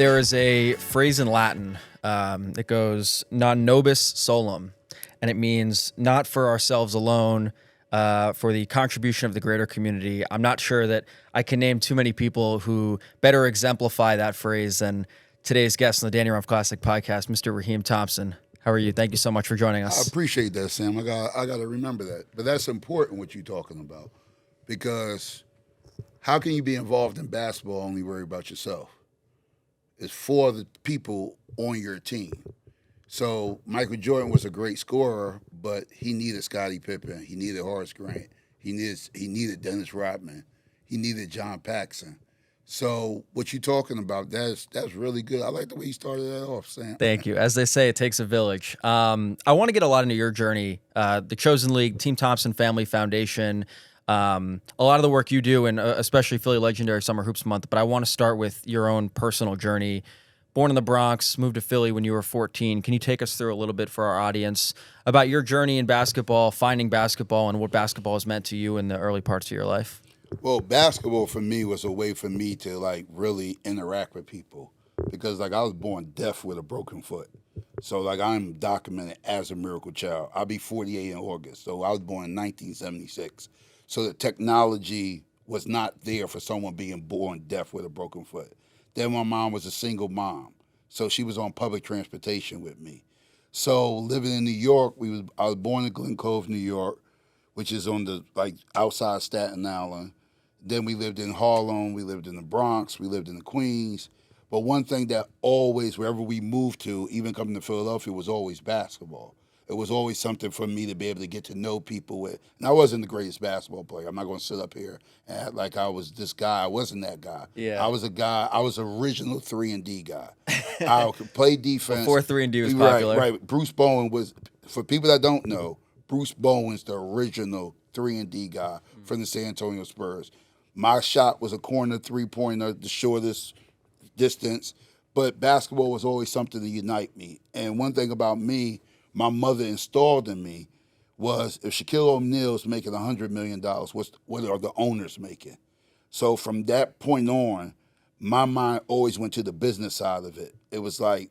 There is a phrase in Latin that goes non nobis solum, and it means not for ourselves alone, for the contribution of the greater community. I'm not sure that I can name too many people who better exemplify that phrase than today's guest on the Danny Rumph Classic Podcast, Mr. Rahim Thompson. How are you? Thank you so much for joining I us. appreciate that, Sam. I got to remember that. But that's important what you're talking about, because how can you be involved in basketball and only worry about yourself? It's for the people on your team. So Michael Jordan was a great scorer, but he needed Scottie Pippen. He needed Horace Grant. He needed Dennis Rodman. He needed John Paxson. So what you're talking about, that's really good. I like the way you started that off, Sam. Thank you. As they say, it takes a village. I want to get a lot into your journey, the Chosen League, Team Thompson Family Foundation, a lot of the work you do, and especially Philly Legendary Summer Hoops Month. But I want to start with your own personal journey. Born in the Bronx, moved to Philly when you were 14. Can you take us through a little bit for our audience about your journey in basketball, finding basketball, and what basketball has meant to you in the early parts of your life? Well, basketball for me was a way for me to really interact with people, because I was born deaf with a broken foot. So I'm documented as a miracle child. I'll be 48 in August. So I was born in 1976. So the technology was not there for someone being born deaf with a broken foot. Then my mom was a single mom. So she was on public transportation with me. So living in New York, I was born in Glen Cove, New York, which is on the outside Staten Island. Then we lived in Harlem, we lived in the Bronx, we lived in the Queens. But one thing that always, wherever we moved to, even coming to Philadelphia, was always basketball. It was always something for me to be able to get to know people with. And I wasn't the greatest basketball player. I'm not going to sit up here and act like I was this guy. I wasn't that guy. Yeah. I was original 3-and-D guy. I could play defense. Before 3-and-D was popular. Right. Bruce Bowen was, for people that don't know, Bruce Bowen's the original 3-and-D guy from the San Antonio Spurs. My shot was a corner three-pointer, the shortest distance, but basketball was always something to unite me. And one thing about me, my mother installed in me, was if Shaquille O'Neal's making $100 million, what are the owners making? So from that point on, my mind always went to the business side of it. It was I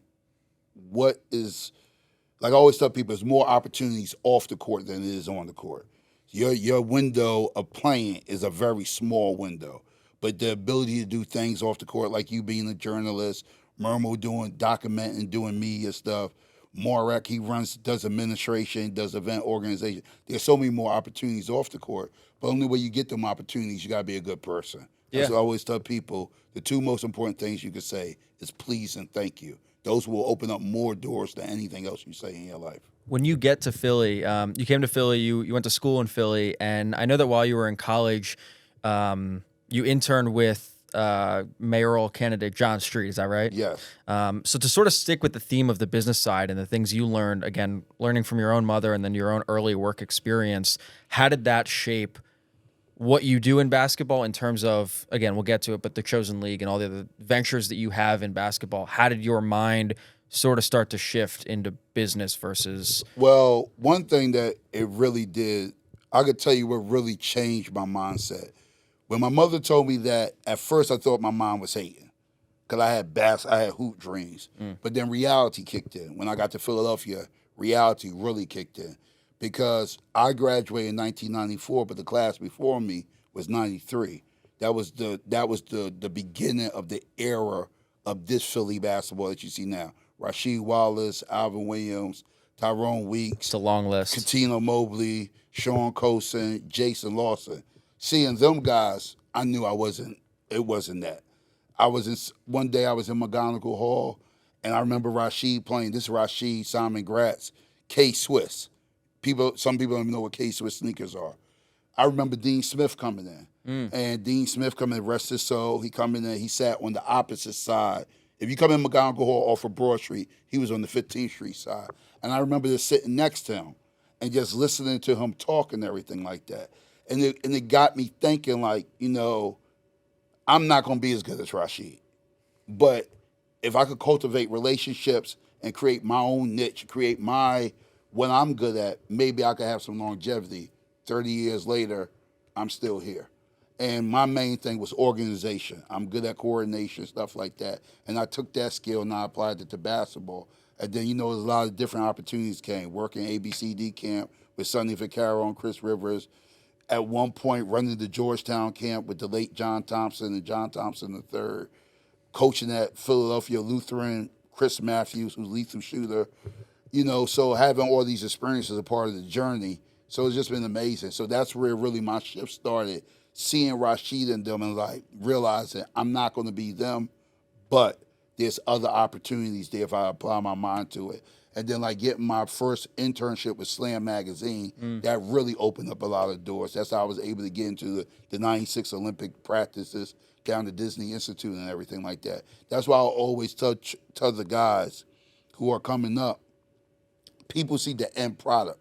always tell people, there's more opportunities off the court than it is on the court. Your window of playing is a very small window, but the ability to do things off the court, like you being a journalist, Murmo documenting, doing media stuff, Morak, he does administration, does event organization. There's so many more opportunities off the court, but only way you get them opportunities, you got to be a good person. Yeah. So I always tell people, the two most important things you could say is please and thank you. Those will open up more doors than anything else you say in your life. When you get to Philly, you came to Philly, you went to school in Philly, and I know that while you were in college, you interned with mayoral candidate John Street. Is that right? Yes. So to sort of stick with the theme of the business side and the things you learned, again, learning from your own mother and then your own early work experience, how did that shape what you do in basketball in terms of, again, we'll get to it, but the Chosen League and all the other ventures that you have in basketball? How did your mind sort of start to shift into business versus? Well, one thing that it really did, I could tell you what really changed my mindset. When my mother told me that, at first I thought my mom was hating, because I had hoop dreams. But then reality kicked in. When I got to Philadelphia, reality really kicked in, because I graduated in 1994, but the class before me was 93. That was the beginning of the era of this Philly basketball that you see now. Rasheed Wallace, Alvin Williams, Tyrone Weeks. It's a long list. Katino Mobley, Sean Colson, Jason Lawson. Seeing them guys, I knew it wasn't that. One day I was in McGonigal Hall, and I remember Rasheed playing. This is Rasheed, Simon Gratz, K-Swiss. Some people don't even know what K-Swiss sneakers are. I remember Dean Smith coming in. And Dean Smith coming in, rest his soul. He come in there, he sat on the opposite side. If you come in McGonigal Hall off of Broad Street, he was on the 15th Street side. And I remember just sitting next to him and just listening to him talk and everything like that. And it got me thinking, I'm not going to be as good as Rasheed. But if I could cultivate relationships and create my own niche, create what I'm good at, maybe I could have some longevity. 30 years later, I'm still here. And my main thing was organization. I'm good at coordination, stuff like that. And I took that skill and I applied it to basketball. And then, there's a lot of different opportunities came. Working ABCD camp with Sonny Vaccaro and Chris Rivers. At one point, running the Georgetown camp with the late John Thompson and John Thompson III. Coaching at Philadelphia Lutheran, Chris Matthews, who's lethal shooter. So having all these experiences a part of the journey. So it's just been amazing. So that's where really my shift started. Seeing Rashid and them and realizing I'm not going to be them, but there's other opportunities there if I apply my mind to it. And then getting my first internship with Slam Magazine, that really opened up a lot of doors. That's how I was able to get into the 96 Olympic practices down to Disney Institute and everything like that. That's why I always tell the guys who are coming up, people see the end product,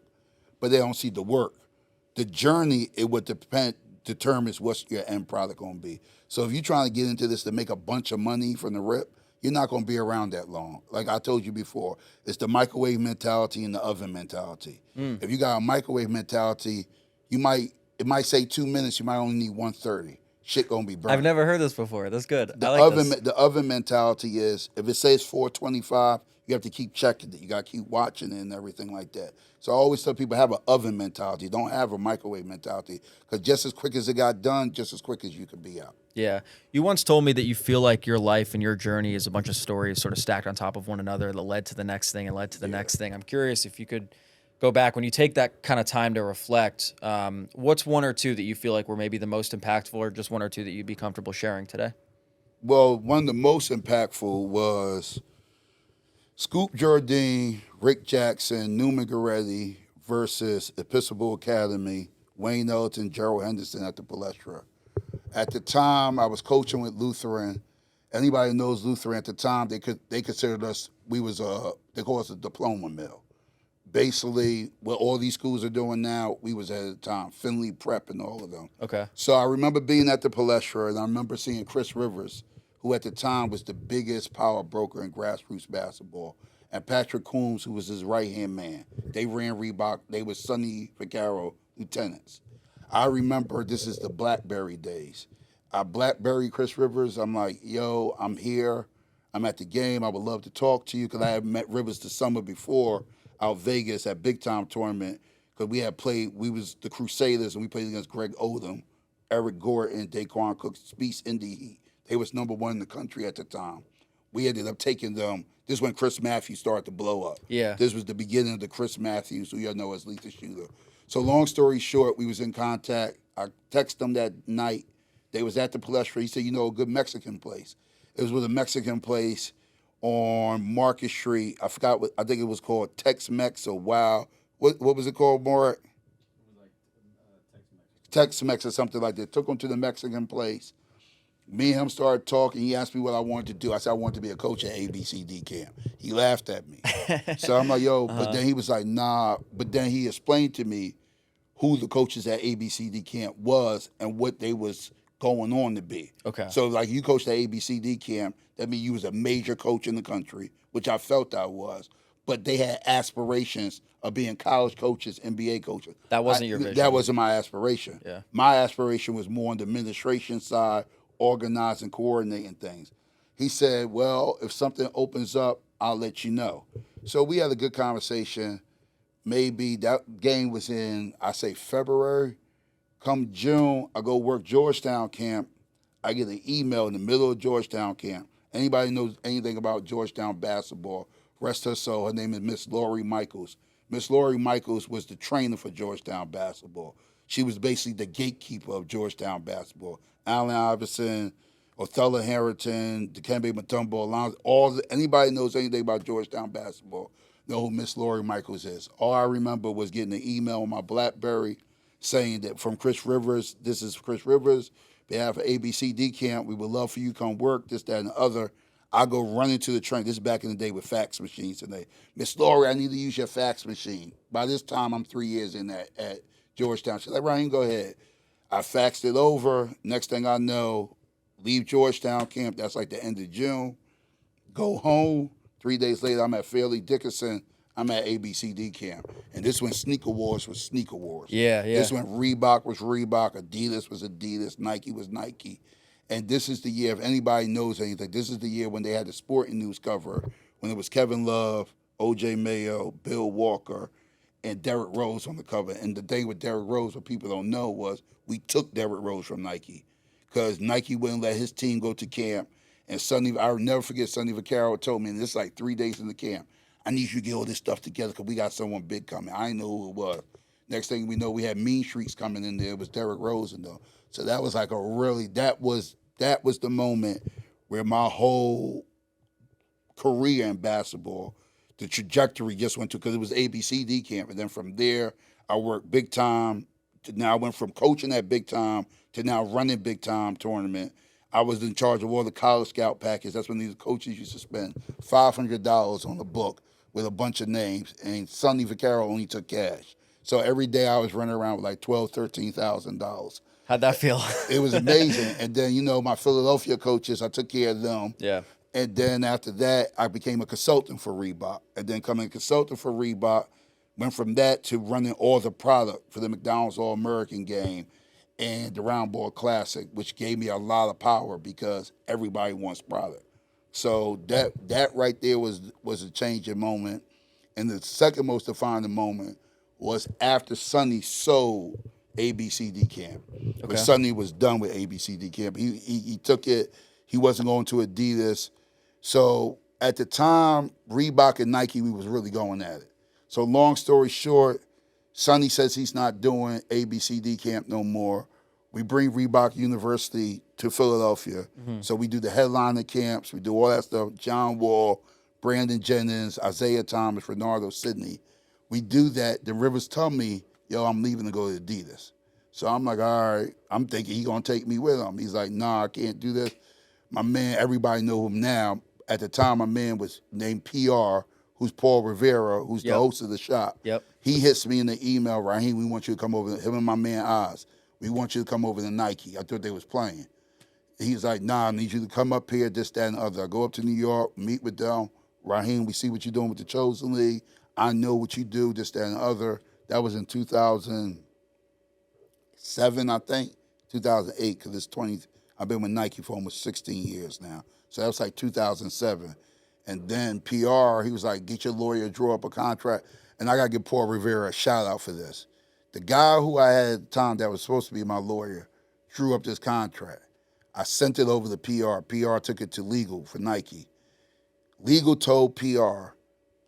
but they don't see the work. The journey, it would determines what's your end product going to be. So if you're trying to get into this to make a bunch of money from the rip, you're not going to be around that long. Like I told you before, it's the microwave mentality and the oven mentality. If you got a microwave mentality, it might say 2 minutes, you might only need 130. Shit going to be burnt. I've never heard this before. That's good. The oven mentality is, if it says 425, you have to keep checking it. You got to keep watching it and everything like that. So I always tell people, have an oven mentality. Don't have a microwave mentality, because just as quick as it got done, just as quick as you could be out. Yeah. You once told me that you feel like your life and your journey is a bunch of stories sort of stacked on top of one another that led to the next thing and led to the next thing. I'm curious if you could go back, when you take that kind of time to reflect, what's one or two that you feel like were maybe the most impactful, or just one or two that you'd be comfortable sharing today? Well, one of the most impactful was Scoop Jardine, Rick Jackson, Newman Goretti versus Episcopal Academy, Wayne Ellington, Gerald Henderson at the Palestra. At the time, I was coaching with Lutheran. Anybody who knows Lutheran at the time, they considered us, they call us a diploma mill. Basically, what all these schools are doing now, we was at the time, Finley Prep and all of them. Okay. So I remember being at the Palestra, and I remember seeing Chris Rivers, who at the time was the biggest power broker in grassroots basketball, and Patrick Coombs, who was his right-hand man. They ran Reebok. They were Sonny Vaccaro lieutenants. I remember this is the BlackBerry days. I BlackBerry Chris Rivers. I'm like, yo, I'm here. I'm at the game. I would love to talk to you, because I had met Rivers the summer before out Vegas at big time tournament, because we was the Crusaders, and we played against Greg Odom, Eric Gordon, Daquan Cook, Speece Indy Heat. They was number one in the country at the time. We ended up taking them. This is when Chris Matthews started to blow up. Yeah. This was the beginning of the Chris Matthews, who y'all know as lethal shooter. So long story short, we was in contact. I texted them that night. They was at the Palestra. He said, a good Mexican place. It was with a Mexican place on Market Street. I forgot I think it was called Tex-Mex or Wow. What was it called, Mark? It was like Tex-Mex or something like that. Took him to the Mexican place. Me and him started talking. He asked me what I wanted to do. I said, I wanted to be a coach at ABCD camp. He laughed at me. So I'm like, yo, but then he was like, nah. But then he explained to me who the coaches at ABCD camp was and what they was going on to be. Okay. So you coached at ABCD camp, that means you was a major coach in the country, which I felt I was. But they had aspirations of being college coaches, NBA coaches. That wasn't your vision. That wasn't my aspiration. Yeah. My aspiration was more on the administration side, organizing, coordinating things. He said, well, if something opens up, I'll let you know. So we had a good conversation. Maybe that game was in, I say February. Come June, I go work Georgetown camp. I get an email in the middle of Georgetown camp. Anybody knows anything about Georgetown basketball, rest her soul, her name is Miss Laurie Michaels. Miss Laurie Michaels was the trainer for Georgetown basketball. She was basically the gatekeeper of Georgetown basketball. Allen Iverson, Othello Harrington, Dikembe Mutombo, Alonzo, anybody knows anything about Georgetown basketball know who Miss Laurie Michaels is. All I remember was getting an email on my BlackBerry saying that from Chris Rivers, this is Chris Rivers, behalf of ABCD camp, we would love for you to come work, this, that, and the other. I go running to the train. This is back in the day with fax machines today. Miss Laurie, I need to use your fax machine. By this time, I'm 3 years in at Georgetown. She's like, Rahim, go ahead. I faxed it over. Next thing I know, leave Georgetown camp. That's like the end of June. Go home. 3 days later, I'm at Fairleigh Dickinson. I'm at ABCD camp. And this when sneaker wars was sneaker wars. Yeah. This when Reebok was Reebok, Adidas was Adidas, Nike was Nike. And this is the year, if anybody knows anything, this is the year when they had the Sporting News cover, when it was Kevin Love, O.J. Mayo, Bill Walker, and Derrick Rose on the cover. And the thing with Derrick Rose, what people don't know, was we took Derrick Rose from Nike because Nike wouldn't let his team go to camp. And Sonny, I'll never forget, Sonny Vaccaro told me, and this is like 3 days in the camp, I need you to get all this stuff together because we got someone big coming. I didn't know who it was. Next thing we know, we had Mean Streets coming in there. It was Derrick Rose and them. So that was like that was the moment where my whole career in basketball, the trajectory just went to, because it was ABCD camp. And then from there, I worked big time. Now I went from coaching at big time to now running big time tournament. I was in charge of all the college scout package. That's when these coaches used to spend $500 on a book with a bunch of names, and Sonny Vaccaro only took cash. So every day I was running around with like $12,000, $13,000. How'd that feel? It was amazing. And then, my Philadelphia coaches, I took care of them. Yeah. And then after that, I became a consultant for Reebok. And then coming a consultant for Reebok, went from that to running all the product for the McDonald's All-American game and the Round Ball Classic, which gave me a lot of power because everybody wants product. So that right there was a changing moment. And the second most defining moment was after Sonny sold ABCD camp. Okay. But Sonny was done with ABCD camp. He took it. He wasn't going to Adidas. So at the time, Reebok and Nike, we was really going at it. So long story short, Sonny says he's not doing ABCD camp no more. We bring Reebok University to Philadelphia. Mm-hmm. So we do the headliner camps. We do all that stuff. John Wall, Brandon Jennings, Isaiah Thomas, Renardo Sidney. We do that. The Rivers tell me, yo, I'm leaving to go to Adidas. So I'm like, all right. I'm thinking he's going to take me with him. He's like, nah, I can't do this. My man, everybody know him now. At the time, my man was named PR, who's Paul Rivera, who's the host of the shop. Yep. He hits me in the email, Rahim, we want you to come over, him and my man Oz. We want you to come over to Nike. I thought they was playing. He's like, nah, I need you to come up here, this, that, and the other. I go up to New York, meet with them. Rahim, we see what you're doing with the Chosen League. I know what you do, this, that, and the other. That was in 2007, I think, 2008, because it's 20. I've been with Nike for almost 16 years now. So that was like 2007. And then PR, he was like, get your lawyer, draw up a contract. And I got to give Paul Rivera a shout out for this. The guy who I had at the time that was supposed to be my lawyer drew up this contract. I sent it over to PR. PR took it to legal for Nike. Legal told PR,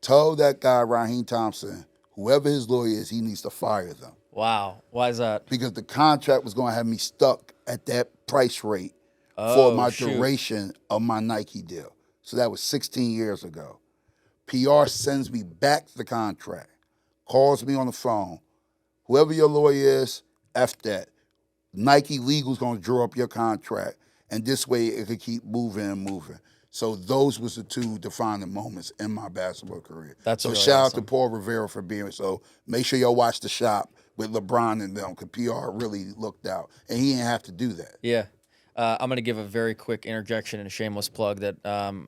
told that guy, Rahim Thompson, whoever his lawyer is, he needs to fire them. Wow. Why is that? Because the contract was going to have me stuck at that price rate for my duration of my Nike deal. So that was 16 years ago. PR sends me back the contract, calls me on the phone. Whoever your lawyer is, F that. Nike Legal's going to draw up your contract, and this way it could keep moving and moving. So those was the two defining moments in my basketball career. That's so really shout awesome. out to Paul Rivera for being so. Make sure y'all watch The Shop with LeBron and them, because PR really looked out, and he didn't have to do that. Yeah. I'm going to give a very quick interjection and a shameless plug that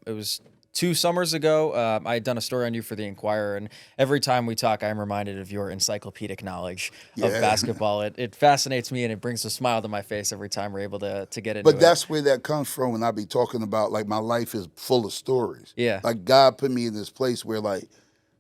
it was 2 summers ago. I had done a story on you for The Inquirer, and every time we talk, I'm reminded of your encyclopedic knowledge of basketball. It fascinates me, and it brings a smile to my face every time we're able to get into it. But that's where that comes from when I be talking about, like, my life is full of stories. Yeah. Like, God put me in this place where, like,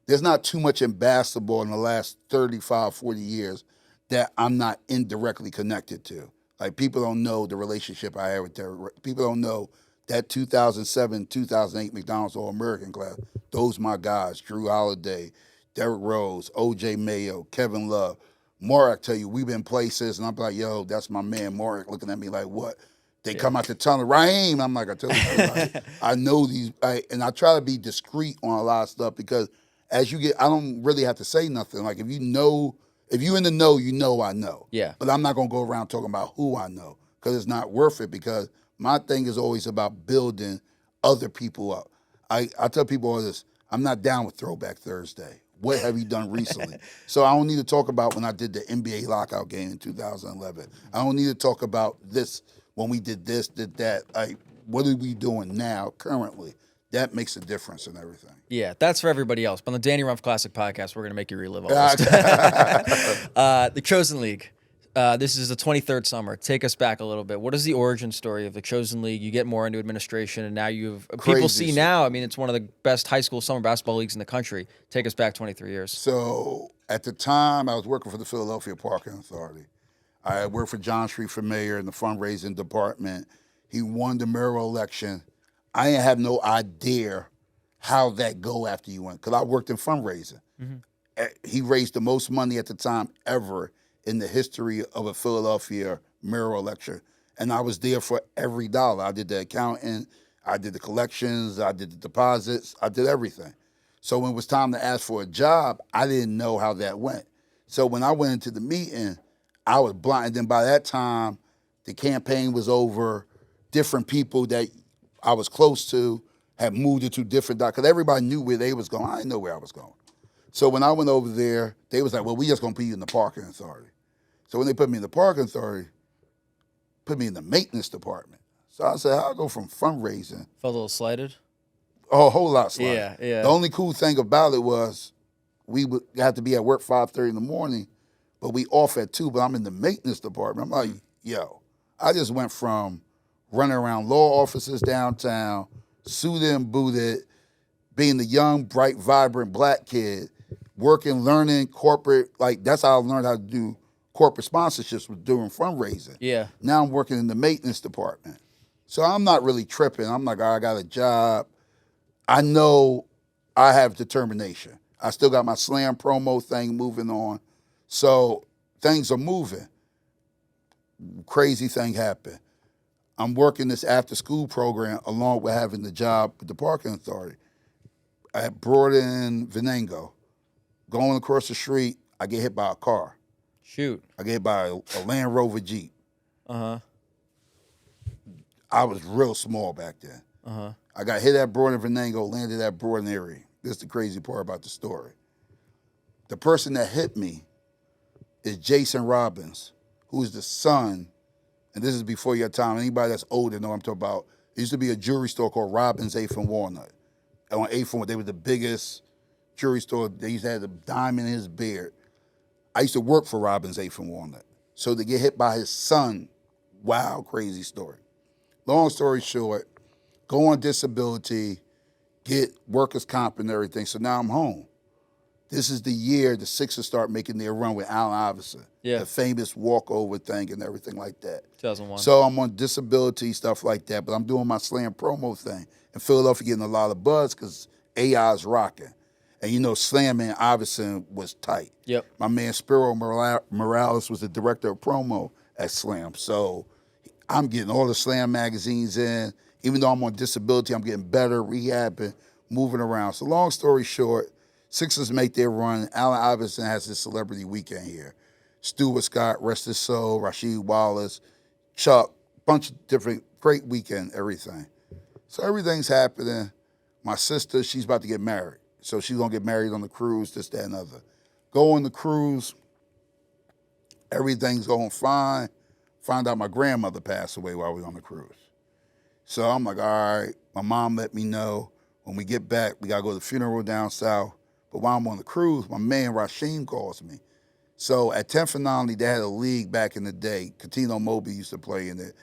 there's not too much in basketball in the last 35, 40 years that I'm not indirectly connected to. Like, people don't know the relationship I had with Derrick. People don't know that 2007, 2008 McDonald's All-American class. Those my guys, Drew Holiday, Derrick Rose, O.J. Mayo, Kevin Love. Mark, tell you, we've been places, and I'm like, yo, that's my man. Mark looking at me like, what? They come out the tunnel, Rahim. I'm like, I tell you, I know these, and I try to be discreet on a lot of stuff because as you get, I don't really have to say nothing. Like, if you in the know, you know I know. Yeah. But I'm not going to go around talking about who I know because it's not worth it, because my thing is always about building other people up. I tell people all this, I'm not down with Throwback Thursday. What have you done recently? So I don't need to talk about when I did the NBA lockout game in 2011. I don't need to talk about this when we did this, did that. Like, what are we doing now, currently? that makes a difference in everything. Yeah, that's for everybody else. But on the Danny Rumph Classic podcast, we're going to make you relive all this. The Chosen League. This is the 23rd summer. Take us back a little bit. What is the origin story of the Chosen League? You get more into administration, and now people see now. I mean, it's one of the best high school summer basketball leagues in the country. Take us back 23 years. So at the time, I was working for the Philadelphia Parking Authority. I worked for John Street for mayor in the fundraising department. He won the mayoral election. I didn't have no idea how that go after you win, because I worked in fundraising. He raised the most money at the time ever in the history of a Philadelphia mayoral election. And I was there for every dollar. I did the accounting, I did the collections, I did the deposits, I did everything. So when it was time to ask for a job, I didn't know how that went. So when I went into the meeting, I was blind. And then by that time, the campaign was over. Different people that I was close to had moved into different dots, because everybody knew where they was going. I didn't know where I was going. So when I went over there, they was like, well, we just going to put you in the parking authority. So when they put me in the parking authority, put me in the maintenance department. So I said, I'll go from fundraising. Felt a little slighted? Oh, a whole lot slighted. Yeah. The only cool thing about it was we would have to be at work 5:30 in the morning, but we off at 2, but I'm in the maintenance department. I'm like, yo, I just went from running around law offices downtown, suited and booted, being the young, bright, vibrant black kid, working, learning corporate, like that's how I learned how to do corporate sponsorships, was doing fundraising. Yeah. Now I'm working in the maintenance department. So I'm not really tripping. I'm like, all right, I got a job. I know I have determination. I still got my slam promo thing moving on. So things are moving. Crazy thing happened. I'm working this after school program along with having the job with the parking authority at Broad and Venango. Going across the street, I get hit by a car. Shoot. I get hit by a Land Rover Jeep. Uh-huh. I was real small back then. Uh-huh. I got hit at Broad and Venango, landed at Broad and Erie. This is the crazy part about the story. The person that hit me is Jason Robbins, who's the son, and this is before your time. Anybody that's older know what I'm talking about. There used to be a jewelry store called Robbins 8th and Walnut. And on 8th and Walnut, they were the biggest jewelry store. They used to have the diamond in his beard. I used to work for Robbins 8th and Walnut. So to get hit by his son, wow, crazy story. Long story short, go on disability, get workers' comp and everything. So now I'm home. This is the year the Sixers start making their run with Allen Iverson. Yeah. The famous walkover thing and everything like that. 2001. So I'm on disability, stuff like that, but I'm doing my slam promo thing. In Philadelphia, getting a lot of buzz because AI is rocking. And you know, Slam and Iverson was tight. Yep. My man Spiro Morales was the director of promo at Slam. So I'm getting all the Slam magazines in. Even though I'm on disability, I'm getting better, rehabbing, moving around. So long story short, Sixers make their run. Allen Iverson has his celebrity weekend here. Stuart Scott, rest his soul, Rasheed Wallace, Chuck, bunch of different, great weekend, everything. So everything's happening. My sister, she's about to get married. So she's going to get married on the cruise, this, that, and other. Go on the cruise. Everything's going fine. Find out my grandmother passed away while we were on the cruise. So I'm like, all right. My mom let me know. When we get back, we got to go to the funeral down south. But while I'm on the cruise, my man Rasheem calls me. So at 10th and Only, they had a league back in the day. Catino Mobley used to play in it.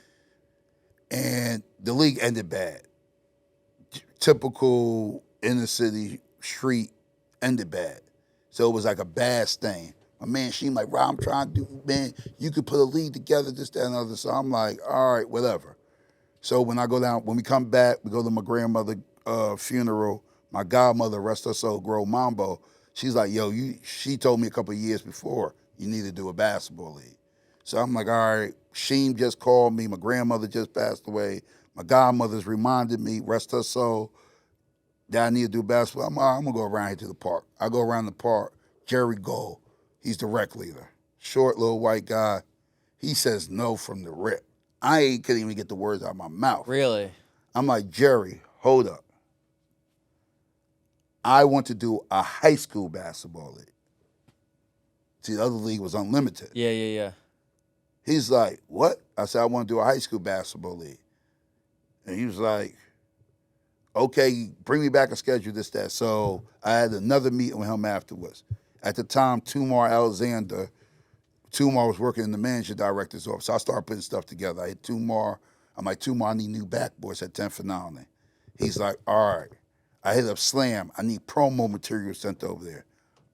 And the league ended bad. Typical inner city street ended bad. So it was like a bad stain. My man Sheem like, Rob, I'm trying to do, man, you could put a league together, this, that, and other. So I'm like, all right, whatever. So when we come back, we go to my grandmother's funeral. My godmother, rest her soul, Grow Mambo, she's like, yo, she told me a couple of years before, you need to do a basketball league. So I'm like, all right, Sheem just called me. My grandmother just passed away. My godmother's reminded me, rest her soul, that I need to do basketball. I'm going to go around here to the park. I go around the park. Jerry Gold, he's the rec leader. Short little white guy. He says no from the rip. I couldn't even get the words out of my mouth. Really? I'm like, Jerry, hold up. I want to do a high school basketball league. See, the other league was unlimited. Yeah. He's like, what? I said, I want to do a high school basketball league. And he was like, Okay, bring me back a schedule, this, that. So I had another meeting with him afterwards. At the time, Tumar was working in the manager director's office. So I started putting stuff together. I had Tumar. I'm like, Tumar, I need new backboards at 10th and Allen. He's like, all right. I hit up Slam. I need promo material sent over there.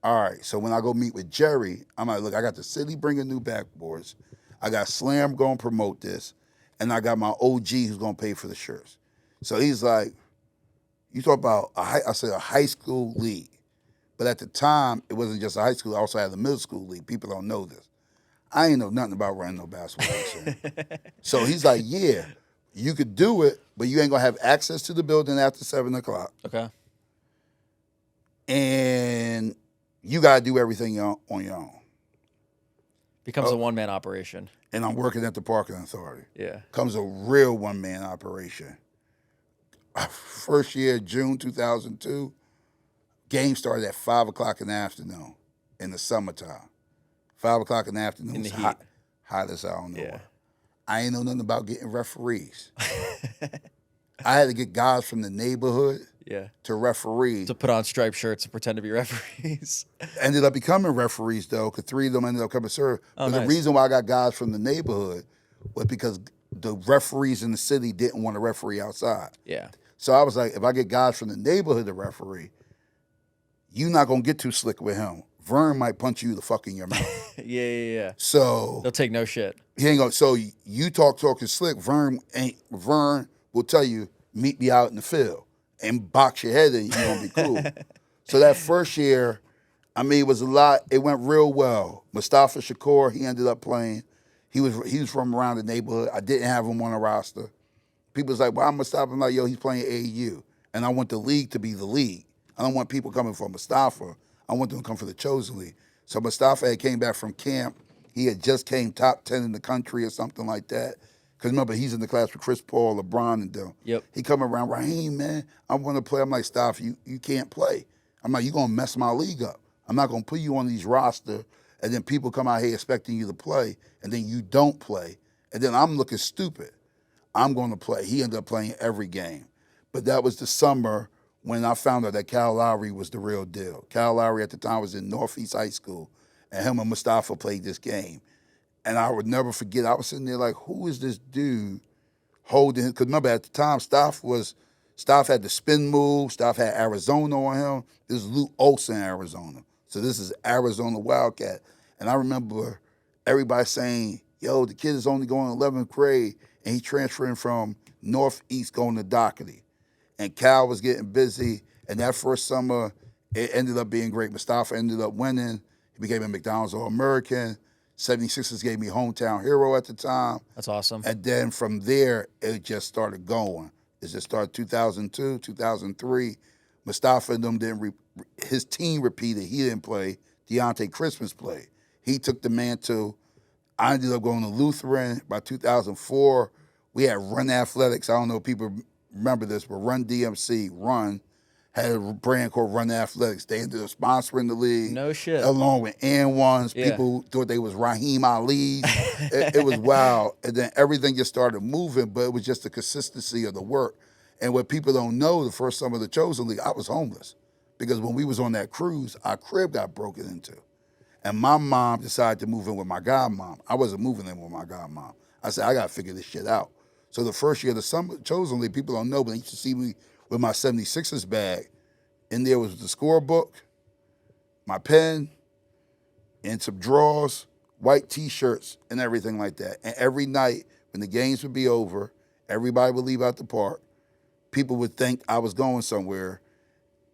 All right. So when I go meet with Jerry, I'm like, look, I got the city bringing new backboards. I got Slam going to promote this. And I got my OG who's going to pay for the shirts. So he's like, you talk about, a high school league. But at the time, it wasn't just a high school. I also had a middle school league. People don't know this. I ain't know nothing about running no basketball league. So he's like, yeah, you could do it, but you ain't going to have access to the building after 7 o'clock. Okay. And you got to do everything on your own. Becomes a one-man operation. And I'm working at the parking authority. Yeah. Comes a real one-man operation. First year, June 2002, game started at 5 o'clock in the afternoon in the summertime. 5 o'clock in the afternoon. In the it's heat. Hot as I don't know. Yeah. I ain't know nothing about getting referees. I had to get guys from the neighborhood to referee. To put on striped shirts and pretend to be referees. Ended up becoming referees, though, because 3 of them ended up coming serve. Oh, but nice. the reason why I got guys from the neighborhood was because the referees in the city didn't want to referee outside. Yeah. So I was like, if I get guys from the neighborhood to referee, you're not going to get too slick with him. Vern might punch you the fuck in your mouth. Yeah. So They'll take no shit. he ain't gonna. So you talking slick. Vern will tell you, meet me out in the field and box your head in. You gonna be cool. So that first year, I mean, it was a lot. It went real well. Mustafa Shakur, he ended up playing. He was from around the neighborhood. I didn't have him on a roster. People was like, well, I'm Mustafa. I'm like, yo, he's playing AAU, and I want the league to be the league. I don't want people coming from Mustafa. I want them to come for the Chosen League. So Mustafa had came back from camp. He had just came top 10 in the country or something like that. Because remember, he's in the class with Chris Paul, LeBron, and them. Yep. He come around, Rahim, man, I want to play. I'm like, Staff, you can't play. I'm like, you're going to mess my league up. I'm not going to put you on these roster, and then people come out here expecting you to play, and then you don't play. And then I'm looking stupid. I'm going to play. He ended up playing every game. But that was the summer when I found out that Cal Lowry was the real deal. Cal Lowry at the time was in Northeast High School, and him and Mustafa played this game. And I would never forget, I was sitting there like, who is this dude holding? Because remember, at the time, Staff had the spin move. Staff had Arizona on him. This is Luke Olson, Arizona. So this is Arizona Wildcat. And I remember everybody saying, yo, the kid is only going 11th grade, and he's transferring from Northeast going to Doherty. And Cal was getting busy, and that first summer, it ended up being great. Mustafa ended up winning. He became a McDonald's All-American. 76ers gave me hometown hero at the time. That's awesome. And then from there, it just started going. It just started 2002, 2003. Mustafa and them his team repeated. He didn't play. Deontay Christmas played. He took the mantle. I ended up going to Lutheran. By 2004, we had Run Athletics. I don't know if people remember this, but Run DMC, had a brand called Run Athletics. They ended up sponsoring the league. No shit. Along with N1s. Yeah. People thought they was Rahim Ali. It was wild. And then everything just started moving, but it was just the consistency of the work. And what people don't know, the first summer of the Chosen League, I was homeless. Because when we was on that cruise, our crib got broken into. And my mom decided to move in with my godmom. I wasn't moving in with my godmom. I said, I got to figure this shit out. So the first year of the summer Chosen League, people don't know, but they used to see me with my 76ers bag. In there was the scorebook, my pen, and some drawers, white T-shirts, and everything like that. And every night, when the games would be over, everybody would leave out the park. People would think I was going somewhere.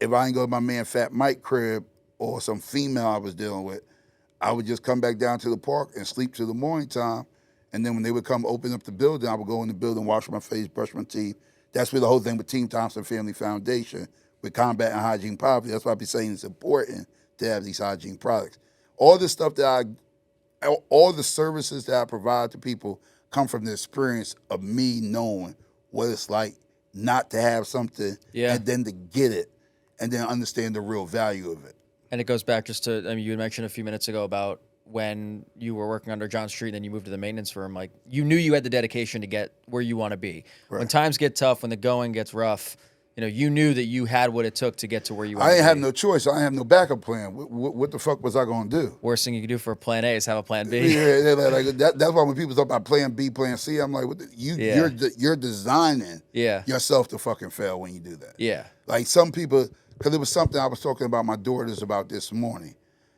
If I didn't go to my man Fat Mike crib or some female I was dealing with, I would just come back down to the park and sleep till the morning time. And then when they would come open up the building, I would go in the building, wash my face, brush my teeth. That's where the whole thing with Team Thompson Family Foundation, with combating hygiene poverty. That's why I be saying it's important to have these hygiene products. All this stuff all the services that I provide to people come from the experience of me knowing what it's like not to have something and then to get it and then understand the real value of it. And it goes back just to, I mean, you had mentioned a few minutes ago about when you were working under John Street and then you moved to the maintenance firm, like you knew you had the dedication to get where you want to be. Right. When times get tough, when the going gets rough, you knew that you had what it took to get to where you wanted I to didn't have be. no choice. I didn't have no backup plan. What the fuck was I going to do? Worst thing you could do for a plan A is have a plan B. Yeah, that's why when people talk about plan B, plan C, I'm like, you're designing Yeah. yourself to fucking fail when you do that. Yeah. Like some people, because it was something I was talking about my daughters about this morning,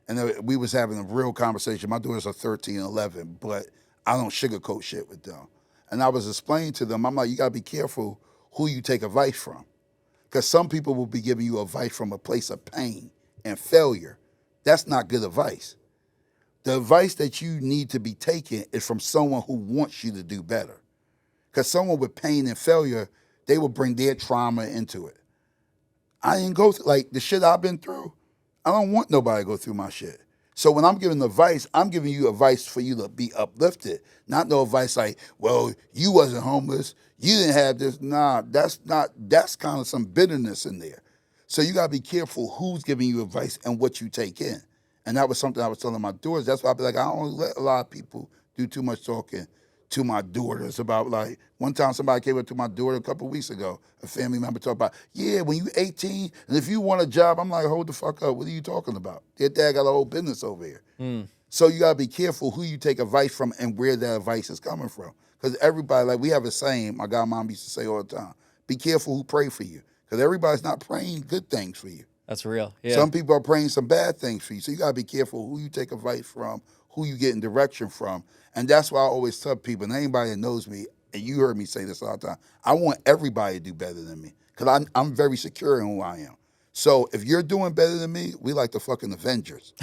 and we was having a real conversation. My daughters are 13 and 11, but I don't sugarcoat shit with them. And I was explaining to them, I'm like, you gotta be careful who you take advice from, because some people will be giving you advice from a place of pain and failure. That's not good advice. The advice that you need to be taking is from someone who wants you to do better. Because someone with pain and failure, they will bring their trauma into it. I didn't go through, like, the shit I've been through, I don't want nobody to go through my shit. So when I'm giving advice, I'm giving you advice for you to be uplifted. Not no advice like, well, you wasn't homeless, you didn't have this. Nah, that's kind of some bitterness in there. So you gotta be careful who's giving you advice and what you take in. And that was something I was telling my daughters. That's why I'd be like, I don't let a lot of people do too much talking to my daughters about, like, one time somebody came up to my daughter a couple of weeks ago, a family member talked about, yeah, when you 18, and if you want a job, I'm like, hold the fuck up. What are you talking about? Your dad got a whole business over here. So you gotta be careful who you take advice from and where that advice is coming from. Because everybody, like, we have a saying my godmom used to say all the time, be careful who pray for you. Because everybody's not praying good things for you. That's real. Yeah. Some people are praying some bad things for you. So you got to be careful who you take advice from, who you get in direction from. And that's why I always tell people, and anybody that knows me, and you heard me say this all the time, I want everybody to do better than me because I'm very secure in who I am. So if you're doing better than me, we like the fucking Avengers.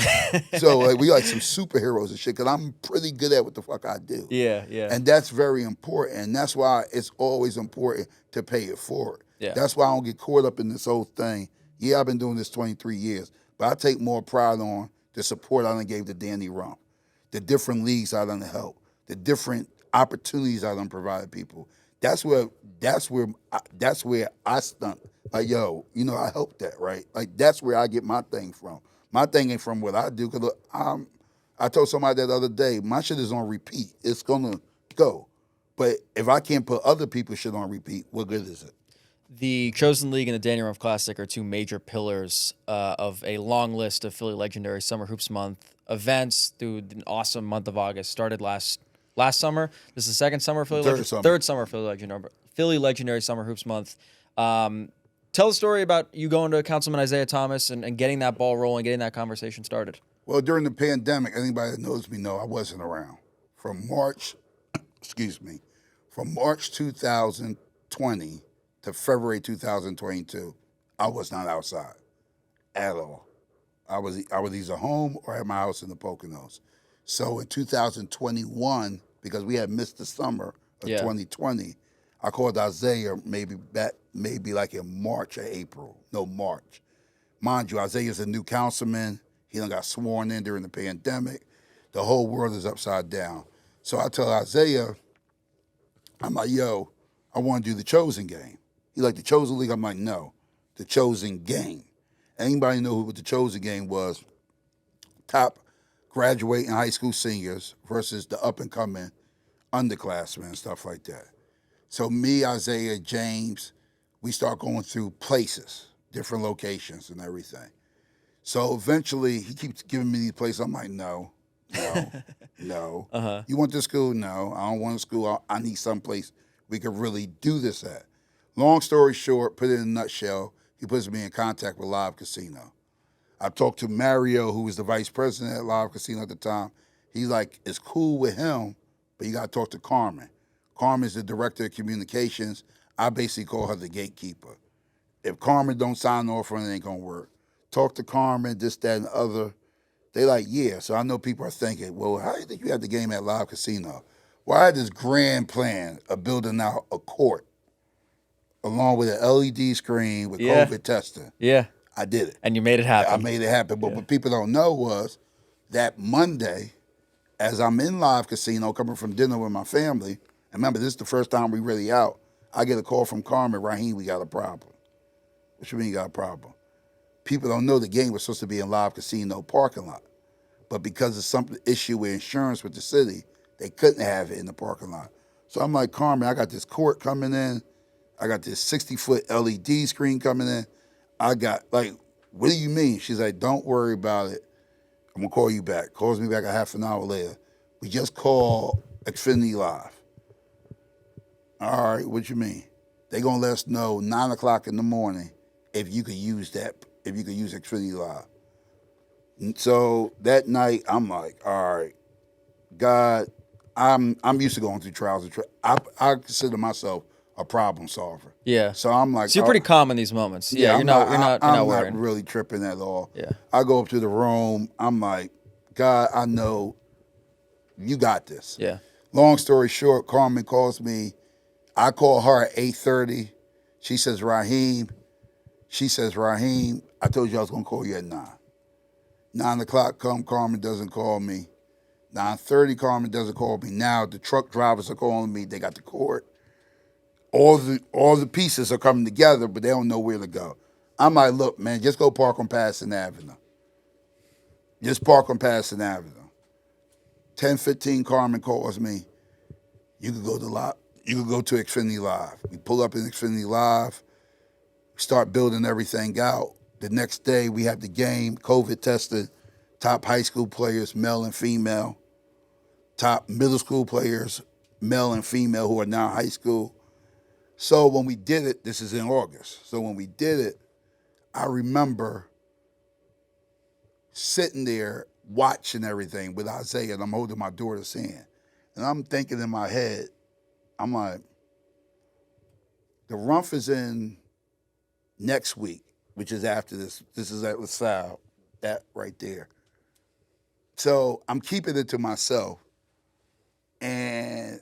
So like, we like some superheroes and shit because I'm pretty good at what the fuck I do. Yeah. Yeah. And that's very important. And that's why it's always important to pay it forward. Yeah. That's why I don't get caught up in this whole thing. Yeah, I've been doing this 23 years, but I take more pride on the support I done gave to Danny Rumph, the different leagues I done helped, the different opportunities I done provided people. That's where I stunt. Like, yo, I helped that, right? Like, that's where I get my thing from. My thing ain't from what I do, because I told somebody that the other day, my shit is on repeat. It's gonna go. But if I can't put other people's shit on repeat, what good is it? The Chosen League and the Danny Rumph Classic are two major pillars of a long list of Philly Legendary Summer Hoops Month events through an awesome month of August. Started last summer. This is the second summer third summer Philly Legendary Summer Hoops Month. Tell the story about you going to Councilman Isaiah Thomas and getting that ball rolling, getting that conversation started. Well, during the pandemic, anybody that knows me know I wasn't around. From March 2020 to February 2022, I was not outside at all. I was either home or at my house in the Poconos. So in 2021, because we had missed the summer of 2020, I called Isaiah maybe like in March or April. No, March. Mind you, Isaiah's a new councilman. He done got sworn in during the pandemic. The whole world is upside down. So I tell Isaiah, I'm like, yo, I want to do the Chosen game. He like, the Chosen League? I'm like, no, the Chosen game. Anybody know what the Chosen game was? Top graduating high school seniors versus the up-and-coming underclassmen and stuff like that. So me, Isaiah, James, we start going through places, different locations and everything. So eventually, he keeps giving me these places. I'm like, no. Uh-huh. You want this school? No, I don't want a school. I need someplace we could really do this at. Long story short, put it in a nutshell, he puts me in contact with Live Casino. I talked to Mario, who was the vice president at Live Casino at the time. He's like, it's cool with him, but you got to talk to Carmen. Carmen's the director of communications. I basically call her the gatekeeper. If Carmen don't sign off on it, it ain't going to work. Talk to Carmen, this, that, and the other. They like, yeah. So I know people are thinking, well, how do you think you had the game at Live Casino? Well, I had this grand plan of building out a court along with an LED screen with COVID testing. Yeah. I did it. And you made it happen. I made it happen. But what people don't know was that Monday, as I'm in Live Casino coming from dinner with my family, and remember, this is the first time we really out, I get a call from Carmen, Rahim, we got a problem. What you mean you got a problem? People don't know the game was supposed to be in Live Casino parking lot. But because of some issue with insurance with the city, they couldn't have it in the parking lot. So I'm like, Carmen, I got this court coming in. I got this 60-foot LED screen coming in. I got, like, what do you mean? She's like, don't worry about it. I'm going to call you back. Calls me back a half an hour later. We just called Xfinity Live. All right, what you mean? They going to let us know 9 o'clock in the morning if you could use Xfinity Live. And so that night, I'm like, all right, God, I'm used to going through trials and I consider myself a problem solver. Yeah. So I'm like, So you're pretty calm in these moments. Yeah, I'm not worried. not really tripping at all. Yeah. I go up to the room. I'm like, God, I know you got this. Yeah. Long story short, Carmen calls me. I call her at 8:30. She says, Rahim, I told you I was going to call you at 9. 9 o'clock come, Carmen doesn't call me. 9:30, Carmen doesn't call me. Now the truck drivers are calling me. They got the court. All the pieces are coming together, but they don't know where to go. I'm like, look, man, just go park on Patterson Avenue. Just park on Patterson Avenue. 10:15, Carmen calls me. You could go to Xfinity Live. We pull up in Xfinity Live, start building everything out. The next day we have the game, COVID tested, top high school players, male and female, top middle school players, male and female who are now high school. So when we did it, this is in August. So when we did it, I remember sitting there watching everything with Isaiah, and I'm holding my daughter's hand. And I'm thinking in my head, I'm like, the Rumph is in next week, which is after this. This is at LaSalle, that right there. So I'm keeping it to myself. And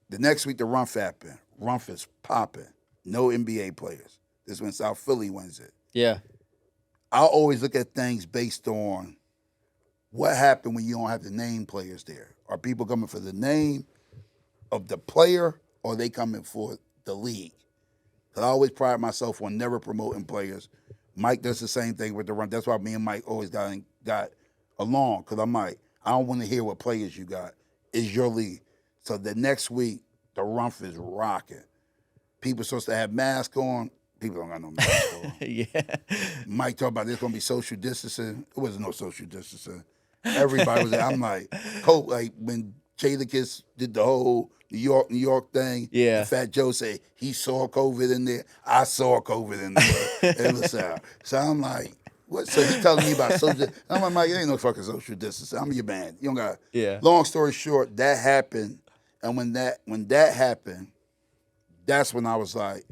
the next week, the Rumph happened. Rumph is popping. No NBA players. This is when South Philly wins it. Yeah. I always look at things based on what happened when you don't have the name players there. Are people coming for the name of the player, or are they coming for the league? Because I always pride myself on never promoting players. Mike does the same thing with the Run. That's why me and Mike always got along, because I'm like, I don't want to hear what players you got. It's your league. So the next week, the Rumph is rocking. People supposed to have masks on. People don't got no mask on. Yeah. Mike talked about there's going to be social distancing. It wasn't no social distancing. Everybody was there. I'm like, like when Jadakiss did the whole New York thing. Yeah. And Fat Joe said he saw COVID in there. I saw COVID in there. It was so I'm like, what? So he telling me about social. I'm like, Mike, it ain't no fucking social distancing. I'm your man. You don't got. Yeah. Long story short, that happened, and when that happened, that's when I was like,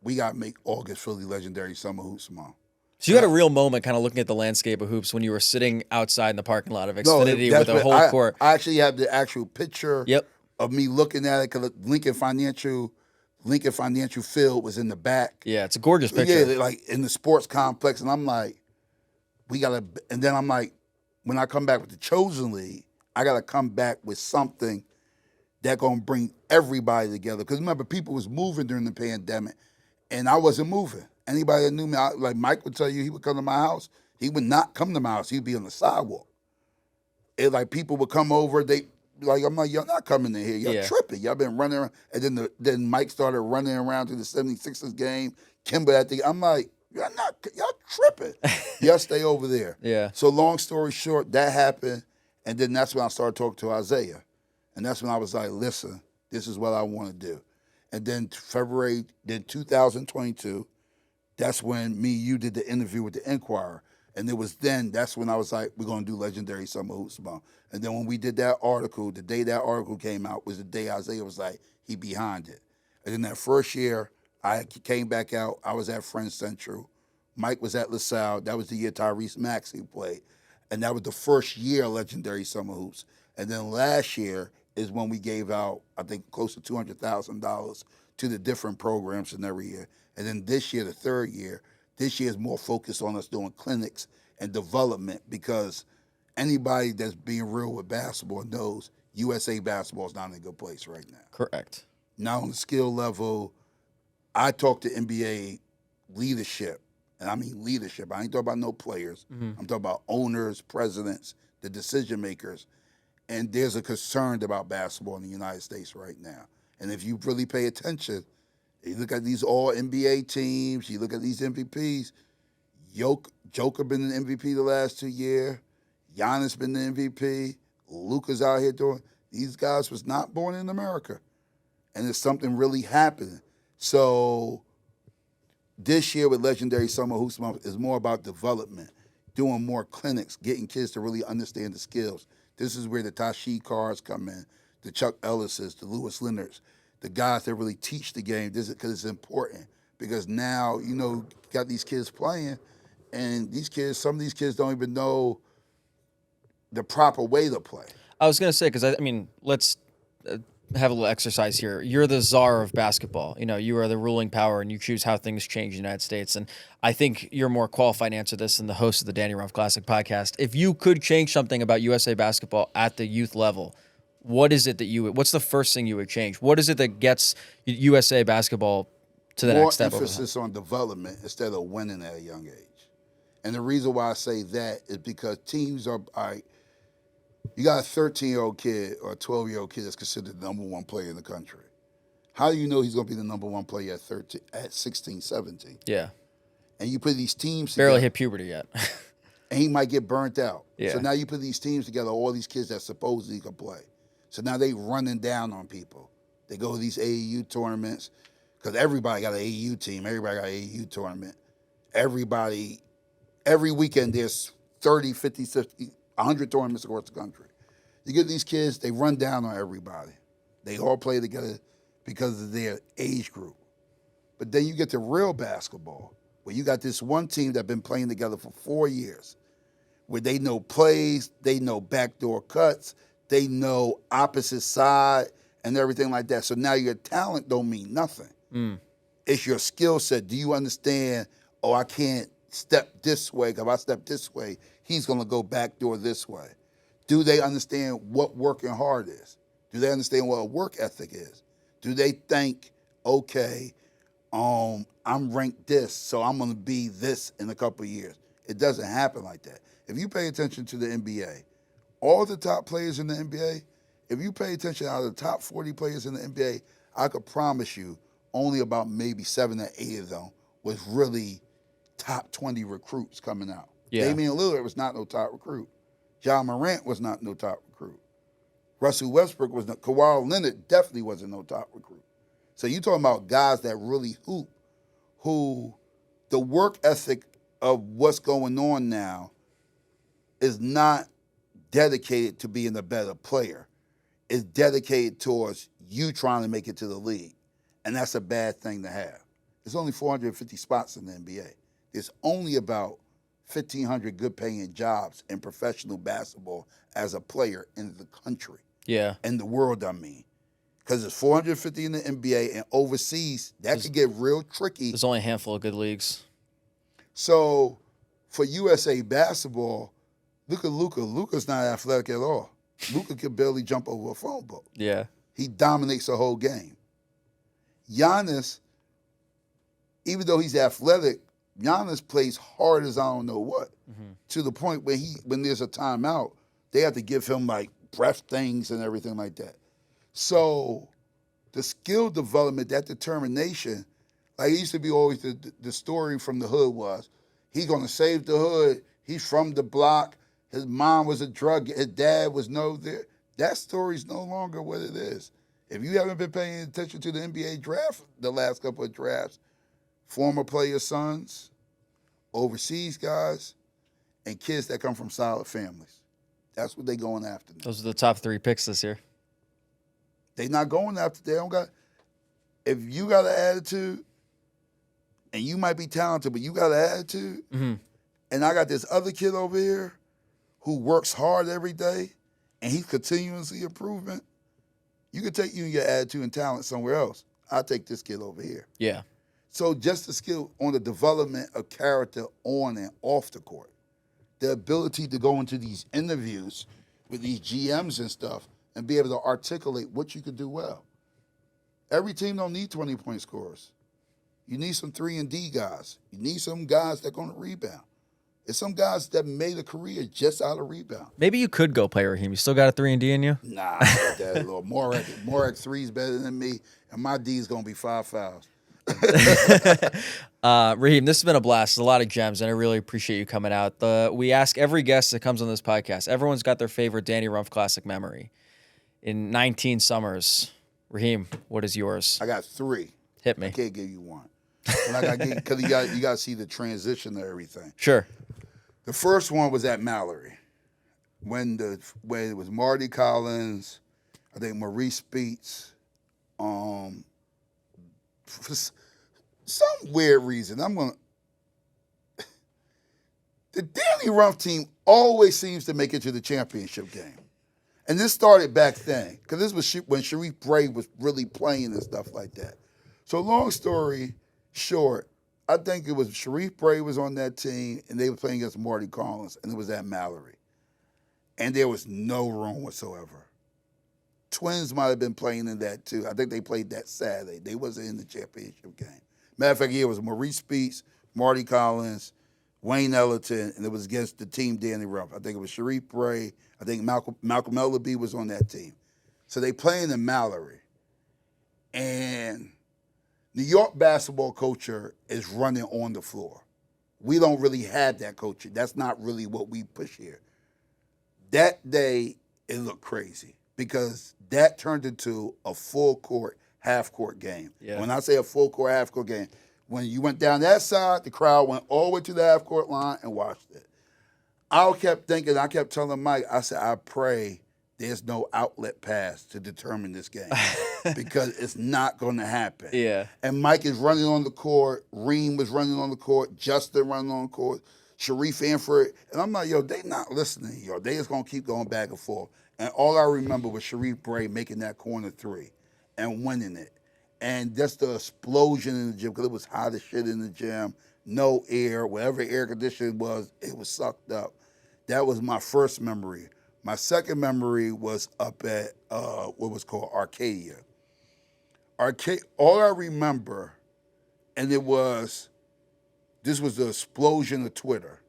we got to make August Philly legendary summer hoops month. So you had a real moment kind of looking at the landscape of hoops when you were sitting outside in the parking lot of Xfinity with a whole court. I actually have the actual picture Yep. of me looking at it, because Lincoln Financial Field was in the back. Yeah, it's a gorgeous picture. Yeah, like in the sports complex. And I'm like, and then I'm like, when I come back with the Chosen League, I got to come back with something that going to bring everybody together. Because remember, people was moving during the pandemic, and I wasn't moving. Anybody that knew me, like Mike would tell you, he would come to my house. He would not come to my house. He'd be on the sidewalk. It like people would come over. I'm like, y'all not coming in here. Y'all tripping. Y'all been running around. And then Mike started running around to the 76ers game. Kimber at the. I'm like, y'all tripping. Y'all stay over there. Yeah. So long story short, that happened, and then that's when I started talking to Isaiah, and that's when I was like, listen, this is what I want to do. And then 2022. That's when you did the interview with the Enquirer. And that's when I was like, we're going to do Legendary Summer Hoops Month. And then when we did that article, the day that article came out was the day Isaiah was like, he behind it. And then that first year, I came back out. I was at Friends Central. Mike was at LaSalle. That was the year Tyrese Maxey played. And that was the first year of Legendary Summer Hoops. And then last year is when we gave out, I think, close to $200,000 to the different programs in every year. And then this year, the third year, this year is more focused on us doing clinics and development, because anybody that's being real with basketball knows USA basketball is not in a good place right now. Correct. Now on the skill level, I talk to NBA leadership, and I mean leadership. I ain't talking about no players. Mm-hmm. I'm talking about owners, presidents, the decision makers. And there's a concern about basketball in the United States right now. And if you really pay attention, You look at these all NBA teams. You look at these MVPs. Joker been the MVP the last 2 years. Giannis been the MVP. Luka's out here doing. These guys was not born in America, and there's something really happening. So this year with Legendary Summer Hoops Month is more about development, doing more clinics, getting kids to really understand the skills. This is where the Tashi Cars come in, the Chuck Ellises, the Lewis Leonards, the guys that really teach the game. This is because it's important. Because now, got these kids playing, and some of these kids don't even know the proper way to play. I was going to say, because let's have a little exercise here. You're the czar of basketball. You are the ruling power, and you choose how things change in the United States. And I think you're more qualified to answer this than the host of the Danny Rumph Classic podcast. If you could change something about USA basketball at the youth level, what is it what's the first thing you would change? What is it that gets USA basketball to the next step? More emphasis on development instead of winning at a young age. And the reason why I say that is because teams are you got a 13-year-old kid or a 12-year-old kid that's considered the number one player in the country. How do you know he's going to be the number one player at 16, 17? Yeah. And you put these teams barely together, hit puberty yet. and he might get burnt out. Yeah. So now you put these teams together, all these kids that supposedly can play. So now they running down on people. They go to these AAU tournaments because everybody got an AAU team. Everybody got an AAU tournament. Every weekend there's 30, 50, 60, 100 tournaments across the country. You get these kids, they run down on everybody. They all play together because of their age group. But then you get to real basketball, where you got this one team that's been playing together for 4 years, where they know plays, they know backdoor cuts, they know opposite side and everything like that. So now your talent don't mean nothing. It's your skill set. Do you understand, I can't step this way, because if I step this way, he's going to go backdoor this way. Do they understand what working hard is? Do they understand what a work ethic is? Do they think, okay, I'm ranked this, so I'm going to be this in a couple of years? It doesn't happen like that. If you pay attention to the NBA, all the top players in the NBA, if you pay attention out of the top 40 players in the NBA, I could promise you only about maybe 7 or 8 of them was really top 20 recruits coming out. Yeah. Damian Lillard was not no top recruit. John Morant was not no top recruit. Russell Westbrook was not. Kawhi Leonard definitely wasn't no top recruit. So you talking about guys that really hoop, who the work ethic of what's going on now is not dedicated to being a better player. It's dedicated towards you trying to make it to the league. And that's a bad thing to have. There's only 450 spots in the NBA. There's only about 1,500 good-paying jobs in professional basketball as a player in the country. Yeah. In the world, I mean. Because there's 450 in the NBA, and overseas, that could get real tricky. There's only a handful of good leagues. So for USA basketball, look at Luka. Luka's not athletic at all. Luka can barely jump over a phone book. Yeah. He dominates the whole game. Giannis, even though he's athletic, Giannis plays hard as I don't know what, to the point where when there's a timeout, they have to give him like breath things and everything like that. So the skill development, that determination, like it used to be always the story from the hood was, he's going to save the hood. He's from the block. His mom was a drug. His dad was there. That story's no longer what it is. If you haven't been paying attention to the NBA draft, the last couple of drafts, former players' sons, overseas guys, and kids that come from solid families. That's what they going after now. Those are the top 3 picks this year. They not going after. They don't got. If you got an attitude, and you might be talented, but you got an attitude, and I got this other kid over here who works hard every day, and he's continuously improving, you can take you and your attitude and talent somewhere else. I'll take this kid over here. Yeah. So just the skill on the development of character on and off the court, the ability to go into these interviews with these GMs and stuff and be able to articulate what you could do well. Every team don't need 20-point scorers. You need some 3-and-D guys. You need some guys that are going to rebound. There's some guys that made a career just out of rebound. Maybe you could go play Rahim. You still got a 3-and-D in you? Nah, that little Morek 3's better than me, and my D is going to be 5 fouls. Raheem, this has been a blast. There's a lot of gems, and I really appreciate you coming out. We ask every guest that comes on this podcast, everyone's got their favorite Danny Rumph classic memory. In 19 summers, Raheem, what is yours? I got 3. Hit me. I can't give you one. Because you got to see the transition to everything. Sure. The first one was at Mallory, when it was Marty Collins, I think Maurice Speets. For some weird reason, the Danny Rumph team always seems to make it to the championship game. And this started back then, because this was when Sharif Bray was really playing and stuff like that. So long story short, I think it was Sharif Bray was on that team, and they were playing against Marty Collins, and it was at Mallory. And there was no room whatsoever. Twins might have been playing in that too. I think they played that Saturday. They wasn't in the championship game. Matter of fact, it was Maurice Speets, Marty Collins, Wayne Ellington, and it was against the team Danny Rumph. I think it was Sharif Bray. I think Malcolm Ellaby was on that team. So they playing in Mallory. And New York basketball culture is running on the floor. We don't really have that culture. That's not really what we push here. That day, it looked crazy because that turned into a full court, half court game. Yeah. When I say a full court, half court game, when you went down that side, the crowd went all the way to the half court line and watched it. I kept thinking, I kept telling Mike, I said, I pray there's no outlet pass to determine this game because it's not going to happen. Yeah. And Mike is running on the court. Reem was running on the court. Justin running on the court. Sharif Anford. And I'm like, yo, they not listening, yo. They just going to keep going back and forth. And all I remember was Sharif Bray making that corner 3 and winning it. And just the explosion in the gym, because it was hot as shit in the gym, no air, whatever air conditioning was, it was sucked up. That was my first memory. My second memory was up at what was called Arcadia. All I remember, and this was the explosion of Twitter.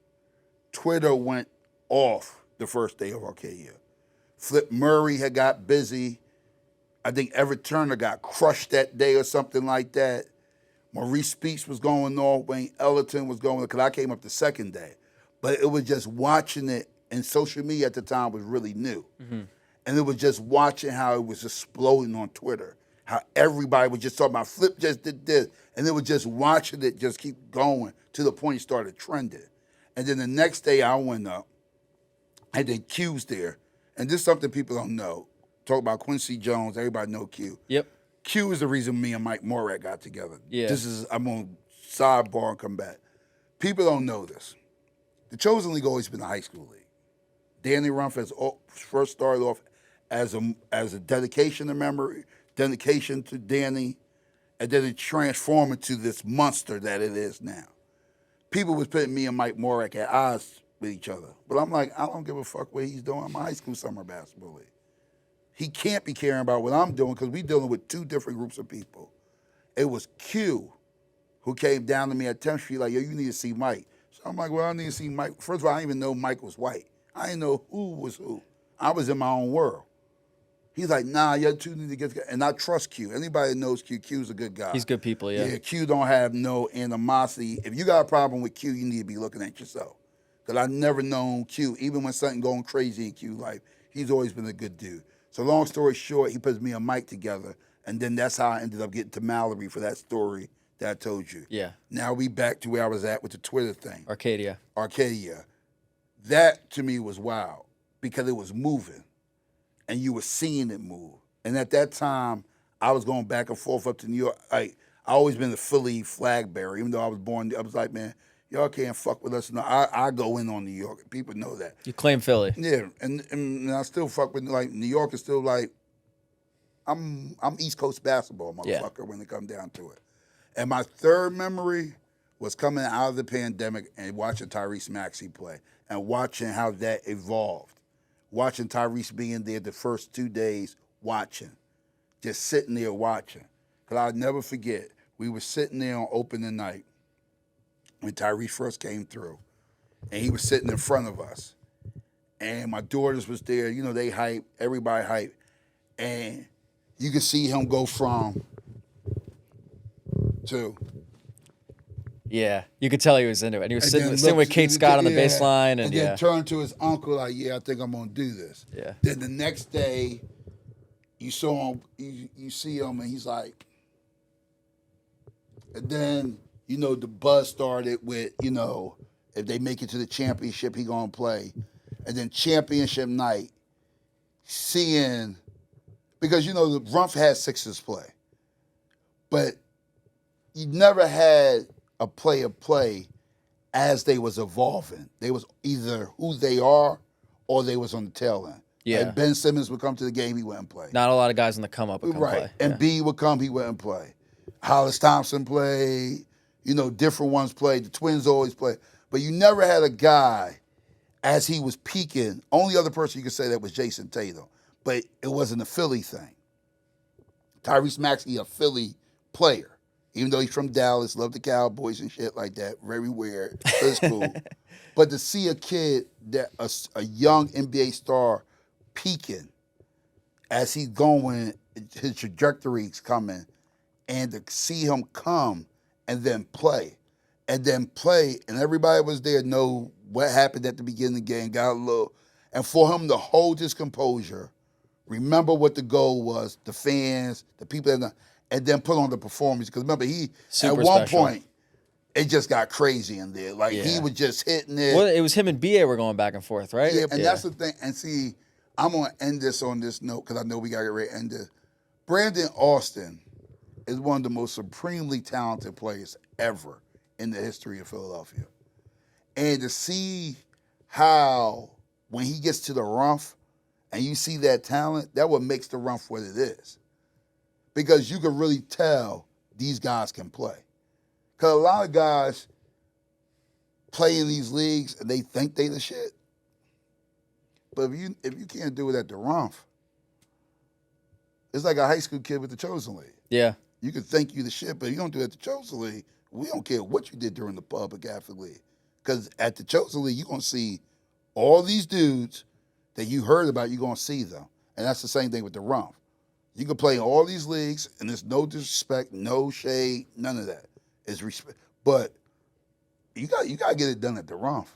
Twitter went off the first day of Arcadia. Flip Murray had got busy. I think Everett Turner got crushed that day or something like that. Maurice Speets was going off. Wayne Ellington was going, because I came up the second day. But it was just watching it, and social media at the time was really new. Mm-hmm. And it was just watching how it was exploding on Twitter, how everybody was just talking about Flip just did this. And it was just watching it just keep going to the point it started trending. And then the next day I went up, and then Q's there. And this is something people don't know. Talk about Quincy Jones, everybody know Q. Yep. Q is the reason me and Mike Morat got together. Yeah. I'm on sidebar and come back. People don't know this. The Chosen League always been a high school league. Danny Rumph has first started off as a dedication to memory, dedication to Danny, and then it transformed into this monster that it is now. People was putting me and Mike Morak at odds with each other. But I'm like, I don't give a fuck what he's doing. I'm a high school summer basketball league. He can't be caring about what I'm doing because we're dealing with 2 different groups of people. It was Q who came down to me at 10th Street like, yo, you need to see Mike. So I'm like, well, I need to see Mike. First of all, I didn't even know Mike was white. I didn't know who was who. I was in my own world. He's like, nah, you 2 need to get together. And I trust Q. Anybody that knows Q, Q's a good guy. He's good people, yeah. Yeah, Q don't have no animosity. If you got a problem with Q, you need to be looking at yourself. Because I've never known Q, even when something going crazy in Q life, he's always been a good dude. So long story short, he puts me and Mike together, and then that's how I ended up getting to Mallory for that story that I told you. Yeah. Now we back to where I was at with the Twitter thing. Arcadia. That, to me, was wild because it was moving, and you were seeing it move. And at that time, I was going back and forth up to New York. I always been a Philly flag bearer, even though I was born. I was like, man, y'all can't fuck with us. No, I go in on New York. People know that. You claim Philly. Yeah, and I still fuck with, like, New York is still like, I'm East Coast basketball, motherfucker, when it comes down to it. And my third memory was coming out of the pandemic and watching Tyrese Maxey play and watching how that evolved. Watching Tyrese being there the first 2 days, watching. Just sitting there watching. Because I'll never forget, we were sitting there on opening night when Tyrese first came through. And he was sitting in front of us. And my daughters was there. You know, they hype. Everybody hype. And you could see him go from too. Yeah, you could tell he was into it. And he was And sitting, then sitting with looked- Kate Scott on the yeah, baseline, and then yeah, turned to his uncle like, "Yeah, I think I'm gonna do this." yeah, Then the next day, you saw him. You see him, and he's like, and then the buzz started with if they make it to the championship, he gonna play, and then championship night, seeing because the Rumph had Sixers play, but you never had a player play as they was evolving. They was either who they are or they was on the tail end. yeah. Like Ben Simmons would come to the game, he wouldn't play. Not a lot of guys on the come up would come Right. play. And Yeah. B would come, he wouldn't play. Hollis Thompson played, different ones played. The Twins always played. But you never had a guy as he was peaking. Only other person you could say that was Jason Tatum. But it wasn't a Philly thing. Tyrese Maxey, a Philly player. Even though he's from Dallas, love the Cowboys and shit like that. Very weird. But it's cool. But to see a kid, a young NBA star peaking as he's going, his trajectory's coming, and to see him come and then play, and everybody was there know what happened at the beginning of the game, got a little, and for him to hold his composure, remember what the goal was, the fans, the people and then put on the performance. Because remember, Super at one special. point, it just got crazy in there. Like, he Yeah. was just hitting it. Well, it was him and BA were going back and forth, right? Yeah, and that's the thing. And see, I'm going to end this on this note because I know we got to get ready to end this. Brandon Austin is one of the most supremely talented players ever in the history of Philadelphia. And to see how, when he gets to the Rumph and you see that talent, that what makes the Rumph what it is. Because you can really tell these guys can play. Because a lot of guys play in these leagues and they think they the shit. But if you can't do it at the Rumph, it's like a high school kid with the Chosen League. Yeah. You can think you the shit, but if you don't do it at the Chosen League, we don't care what you did during the public athlete league. Because at the Chosen League, you're going to see all these dudes that you heard about, you're going to see them. And that's the same thing with the Rumph. You can play in all these leagues, and there's no disrespect, no shade, none of that. It's respect. But you got to get it done at the Rumph.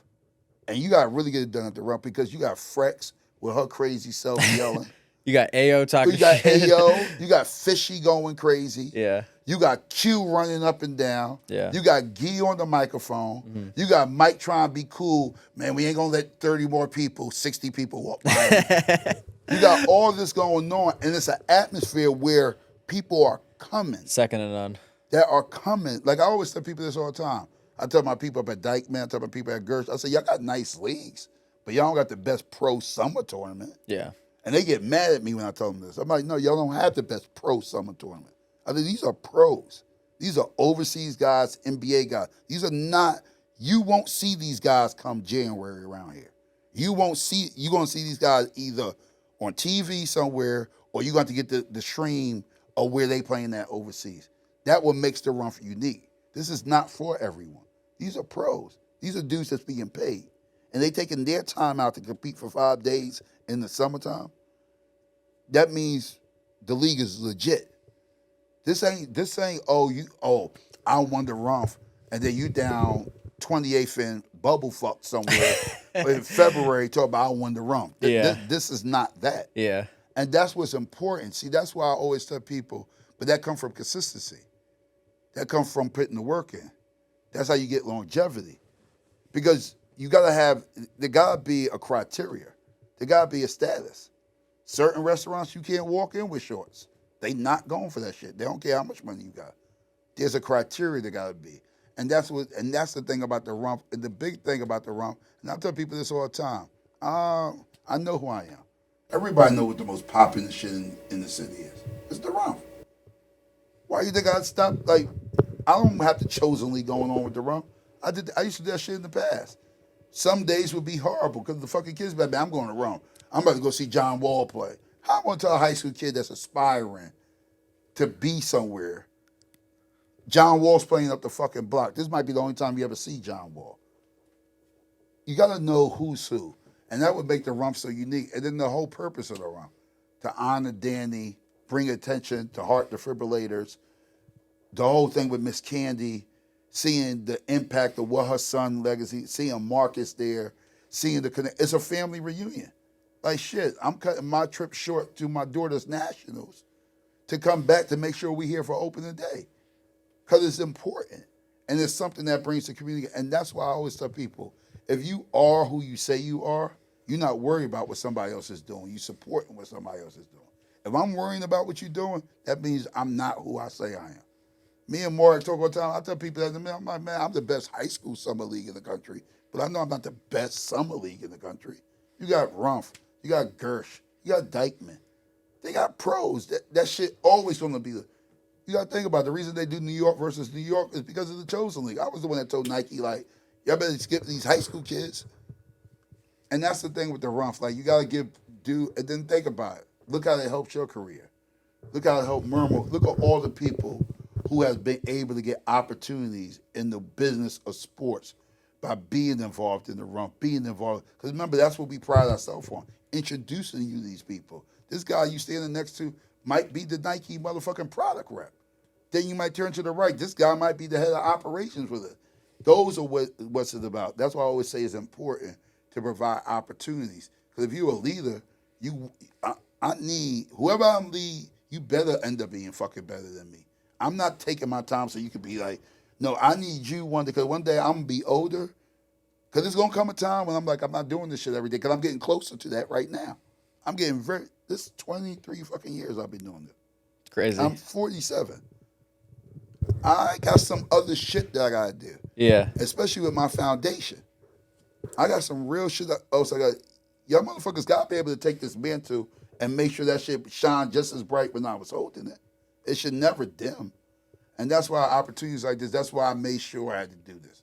And you got to really get it done at the Rumph because you got Frex with her crazy self yelling. You got AO talking You got shit. AO. You got Fishy going crazy. Yeah. You got Q running up and down. Yeah. You got Gee on the microphone. Mm-hmm. You got Mike trying to be cool. Man, we ain't going to let 30 more people, 60 people walk by. You got all this going on, and it's an atmosphere where people are coming. Second to none. That are coming. Like, I always tell people this all the time. I tell my people up at Dykeman, I tell my people at Gersh, I say, y'all got nice leagues, but y'all don't got the best pro summer tournament. Yeah. And they get mad at me when I tell them this. I'm like, no, y'all don't have the best pro summer tournament. I mean, these are pros. These are overseas guys, NBA guys. These are not, you won't see these guys come January around here. You're going to see these guys either on TV somewhere or you're going to get the stream of where they playing that overseas. That what makes the Rumph unique. This is not for everyone. These are pros. These are dudes that's being paid. And they taking their time out to compete for 5 days in the summertime. That means the league is legit. This ain't I won the Rumph and then you down 28th in bubble fuck somewhere in February talking about I won the Rumph. Yeah. This is not that. Yeah. And that's what's important. See, that's why I always tell people, but that comes from consistency. That comes from putting the work in. That's how you get longevity. Because there gotta be a criteria. There gotta be a status. Certain restaurants you can't walk in with shorts. They not going for that shit. They don't care how much money you got. There's a criteria that gotta be. And that's the thing about the Rumph. And the big thing about the Rumph, and I tell people this all the time. I know who I am. Everybody know what the most popular shit in the city is. It's the Rumph. Why you think I'd stop? Like, I don't have to chosenly going on with the Rumph. I used to do that shit in the past. Some days would be horrible because the fucking kids be like, man, I'm going to Rumph. I'm about to go see John Wall play. How am I going to tell a high school kid that's aspiring to be somewhere? John Wall's playing up the fucking block. This might be the only time you ever see John Wall. You got to know who's who. And that would make the Rumph so unique. And then the whole purpose of the Rumph, to honor Danny, bring attention to heart defibrillators, the whole thing with Miss Candy, seeing the impact of what her son legacy, seeing Marcus there, seeing the connect. It's a family reunion. Like shit, I'm cutting my trip short to my daughter's nationals to come back to make sure we're here for opening day. Because it's important. And it's something that brings the community. And that's why I always tell people, if you are who you say you are, you're not worried about what somebody else is doing. You're supporting what somebody else is doing. If I'm worrying about what you're doing, that means I'm not who I say I am. Me and Mark talk all the time. I tell people that, I'm like, man, I'm the best high school summer league in the country. But I know I'm not the best summer league in the country. You got Rumph. You got Gersh. You got Dykeman. They got pros. That shit always going to be the... You got to think about it. The reason they do New York versus New York is because of the Chosen League. I was the one that told Nike, like, y'all better skip these high school kids. And that's the thing with the Rumph. Like, you got to give due, and then think about it. Look how it helps your career. Look how it helped Murmur. Look at all the people who have been able to get opportunities in the business of sports by being involved in the Rumph, being involved. Because remember, that's what we pride ourselves on, introducing you to these people. This guy you standing next to might be the Nike motherfucking product rep. Then you might turn to the right. This guy might be the head of operations with it. Those are what's it about. That's why I always say it's important to provide opportunities. Because if you're a leader, I need, whoever I'm lead, you better end up being fucking better than me. I'm not taking my time so you could be like, no, I need you because one day I'm going to be older. Because there's going to come a time when I'm like, I'm not doing this shit every day because I'm getting closer to that right now. I'm getting this is 23 fucking years I've been doing it. Crazy. I'm 47. I got some other shit that I got to do. Yeah. Especially with my foundation. I got some real shit. Y'all motherfuckers got to be able to take this mantle and make sure that shit shine just as bright when I was holding it. It should never dim. And that's why opportunities like this, that's why I made sure I had to do this.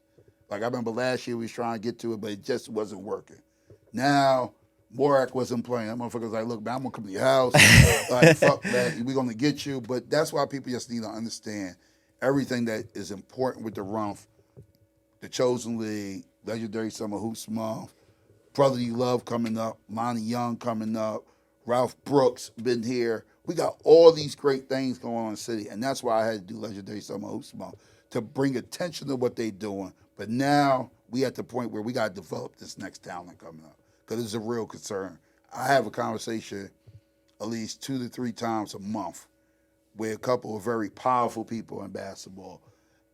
Like I remember last year we was trying to get to it, but it just wasn't working. Now, Morak wasn't playing. That motherfucker was like, look, man, I'm going to come to your house. Like, fuck that. We're going to get you. But that's why people just need to understand everything that is important with the Rumph, the Chosen League, Legendary Summer Hoops Month, Brotherly Love coming up, Lonnie Young coming up, Ralph Brooks been here. We got all these great things going on in the city, and that's why I had to do Legendary Summer Hoops Month, to bring attention to what they're doing. But now we at the point where we got to develop this next talent coming up, because it's a real concern. I have a conversation at least 2 to 3 times a month with a couple of very powerful people in basketball,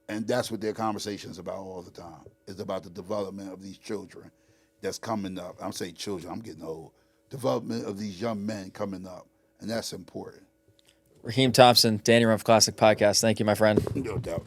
and that's what their conversation is about all the time. It's about the development of these children that's coming up. I'm saying children, I'm getting old. Development of these young men coming up, and that's important. Rahim Thompson, Danny Rumph Classic Podcast. Thank you, my friend. No doubt.